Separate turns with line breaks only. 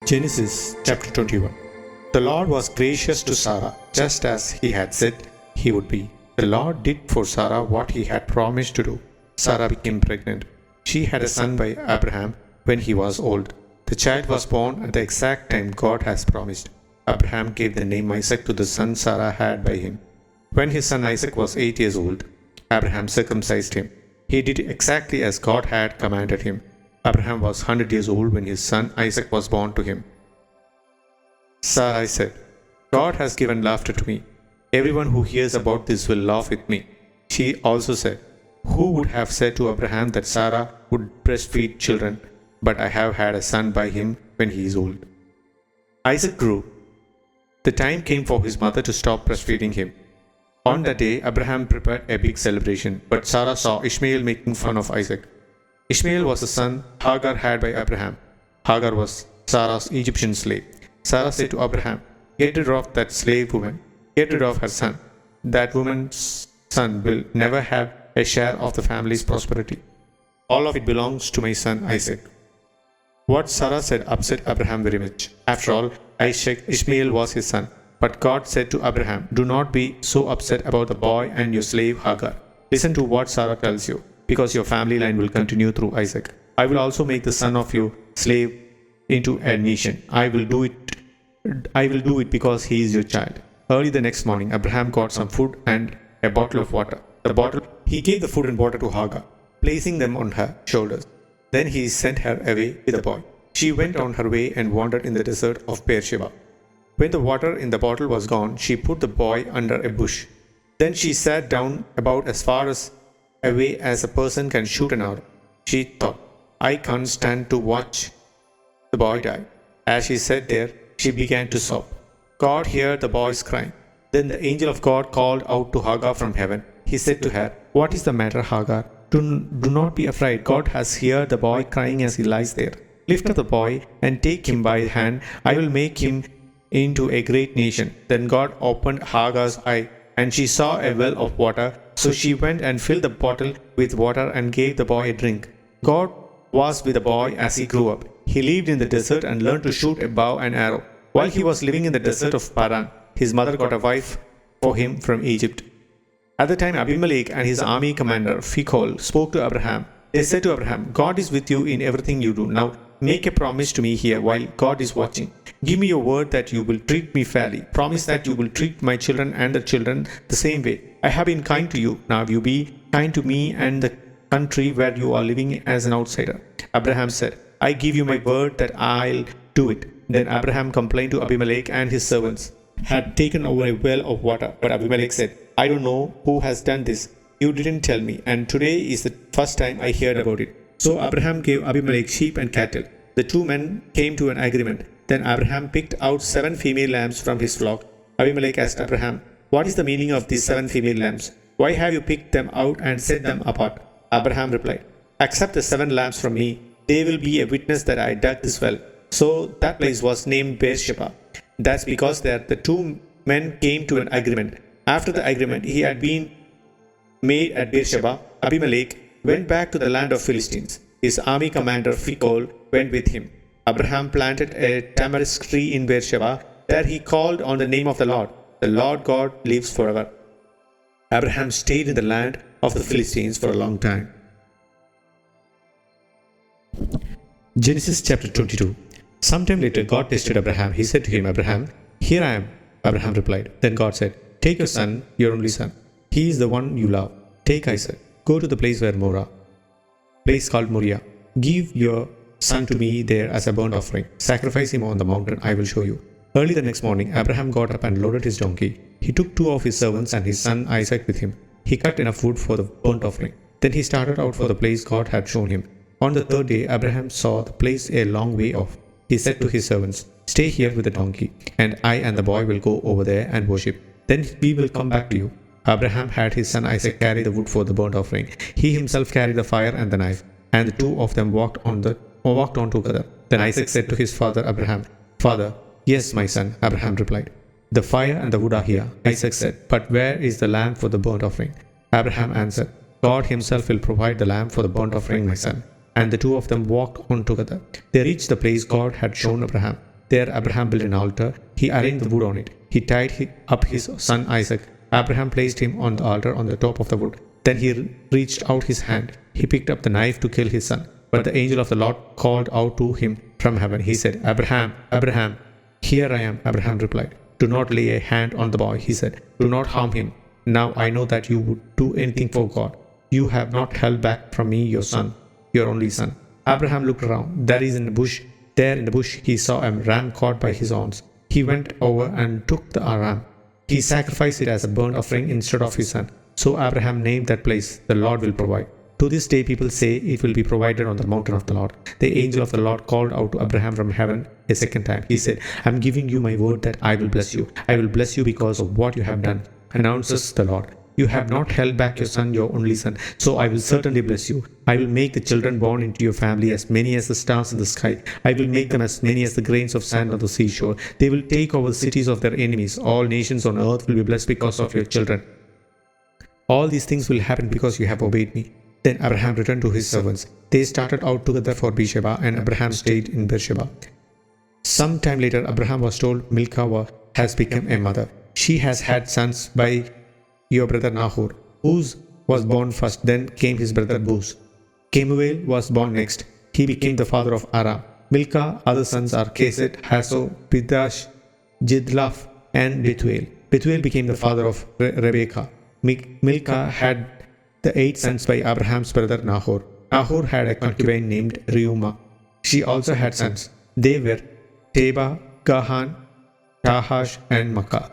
Genesis chapter 21. The Lord was gracious to Sarah, just as he had said he would be. The Lord did for Sarah what he had promised to do. Sarah became pregnant. She had a son by Abraham when he was old. The child was born at the exact time God has promised. Abraham gave the name Isaac to the son Sarah had by him. When his son Isaac was 8 years old, Abraham circumcised him. He did exactly as God had commanded him. Abraham was 100 years old when his son Isaac was born to him. Sarai said, God has given laughter to me. Everyone who hears about this will laugh with me. She also said, who would have said to Abraham that Sarah would breastfeed children? But I have had a son by him when he is old. Isaac grew. The time came for his mother to stop breastfeeding him. On that day, Abraham prepared a big celebration, but Sarah saw Ishmael making fun of Isaac. Ishmael was the son Hagar had by Abraham. Hagar was Sarah's Egyptian slave. Sarah said to Abraham, get rid of that slave woman. Get rid of her son. That woman's son will never have a share of the family's prosperity. All of it belongs to my son Isaac. What Sarah said upset Abraham very much. After all, Ishmael was his son. But God said to Abraham, do not be so upset about the boy and your slave Hagar. Listen to what Sarah tells you, because your family line will continue through Isaac. I will also make the son of your slave into a nation. I will do it because he is your child. Early the next morning, Abraham got some food and a bottle of water. He gave the food and water to Hagar, placing them on her shoulders. Then he sent her away with the boy. She went on her way and wandered in the desert of Beersheba. When the water in the bottle was gone, she put the boy under a bush. Then she sat down about as far away as a person can shoot an arrow. She thought, I can't stand to watch the boy die. As she sat there, she began to sob. God heard the boy's crying. Then the angel of God called out to Hagar from heaven. He said to her, what is the matter, Hagar? Do not be afraid. God has heard the boy crying as he lies there. Lift up the boy and take him by the hand. I will make him into a great nation. Then God opened Hagar's eye, and she saw a well of water. So she went and filled the bottle with water and gave the boy a drink. God was with the boy as he grew up. He lived in the desert and learned to shoot a bow and arrow. While he was living in the desert of Paran, his mother got a wife for him from Egypt. At the time, Abimelech and his army commander, Phicol, spoke to Abraham. They said to Abraham, God is with you in everything you do. Now, make a promise to me here while God is watching. Give me your word that you will treat me fairly. Promise that you will treat my children and the children the same way. I have been kind to you. Now you be kind to me and the country where you are living as an outsider. Abraham said, I give you my word that I'll do it. Then Abraham complained to Abimelech and his servants had taken over a well of water. But Abimelech said, I don't know who has done this. You didn't tell me, and today is the first time I heard about it. So Abraham gave Abimelech sheep and cattle. The two men came to an agreement. Then Abraham picked out 7 female lambs from his flock. Abimelech asked Abraham, what is the meaning of these 7 female lambs? Why have you picked them out and set them apart? Abraham replied, accept the 7 lambs from me. They will be a witness that I dug this well. So that place was named Beersheba. That's because there the two men came to an agreement. After the agreement he had been made at Beersheba, Abimelech went back to the land of Philistines. His army commander Phicol went with him. Abraham planted a tamarisk tree in Beersheba. There he called on the name of the Lord. The Lord God lives forever. Abraham stayed in the land of the Philistines for a long time. Genesis chapter 22. Sometime later, God tested Abraham. He said to him, Abraham, here I am. Abraham replied. Then God said, take your son, your only son. He is the one you love. Take Isaac. Go to the place called Moriah. Give your son to me there as a burnt offering. Sacrifice him on the mountain I will show you. Early the next morning, Abraham got up and loaded his donkey. He took 2 of his servants and his son Isaac with him. He cut enough wood for the burnt offering. Then he started out for the place God had shown him. On the 3rd day, Abraham saw the place a long way off. He said to his servants, stay here with the donkey, and I and the boy will go over there and worship. Then we will come back to you. Abraham had his son Isaac carry the wood for the burnt offering. He himself carried the fire and the knife, and the 2 of them walked on together. Then Isaac said to his father Abraham, Father, yes, my son, Abraham replied. The fire and the wood are here. Isaac said, but where is the lamb for the burnt offering? Abraham answered, God himself will provide the lamb for the burnt offering, my son. And the 2 of them walked on together. They reached the place God had shown Abraham. There Abraham built an altar. He arranged the wood on it. He tied up his son Isaac. Abraham placed him on the altar on the top of the wood. Then he reached out his hand. He picked up the knife to kill his son. But the angel of the Lord called out to him from heaven. He said, Abraham, Abraham. Here I am, Abraham replied. Do not lay a hand on the boy, he said. Do not harm him. Now I know that you would do anything for God. You have not held back from me your son, your only son. Abraham looked around. There in the bush, he saw a ram caught by his horns. He went over and took the ram. He sacrificed it as a burnt offering instead of his son. So Abraham named that place, the Lord will provide. To this day, people say it will be provided on the mountain of the Lord. The angel of the Lord called out to Abraham from heaven a second time. He said, I am giving you my word that I will bless you. I will bless you because of what you have done, announces the Lord. You have not held back your son, your only son, so I will certainly bless you. I will make the children born into your family as many as the stars in the sky. I will make them as many as the grains of sand on the seashore. They will take over the cities of their enemies. All nations on earth will be blessed because of your children. All these things will happen because you have obeyed me. Then Abraham returned to his servants. They started out together for Beersheba, and Abraham stayed in Beersheba. Some time later, Abraham was told Milcah has become a mother. She has had sons by your brother Nahor. Uz was born first, then came his brother Buz. Kemuel was born next. He became the father of Aram. Milcah's other sons are Kesed, Hazo, Pidash, Jidlaph, and Bethuel. Bethuel became the father of Rebekah. Milcah had the 8 sons by Abraham's brother Nahor. Nahor had a concubine named Reumah. She also had sons. They were Teba, Gahan, Tahash, and Makkah.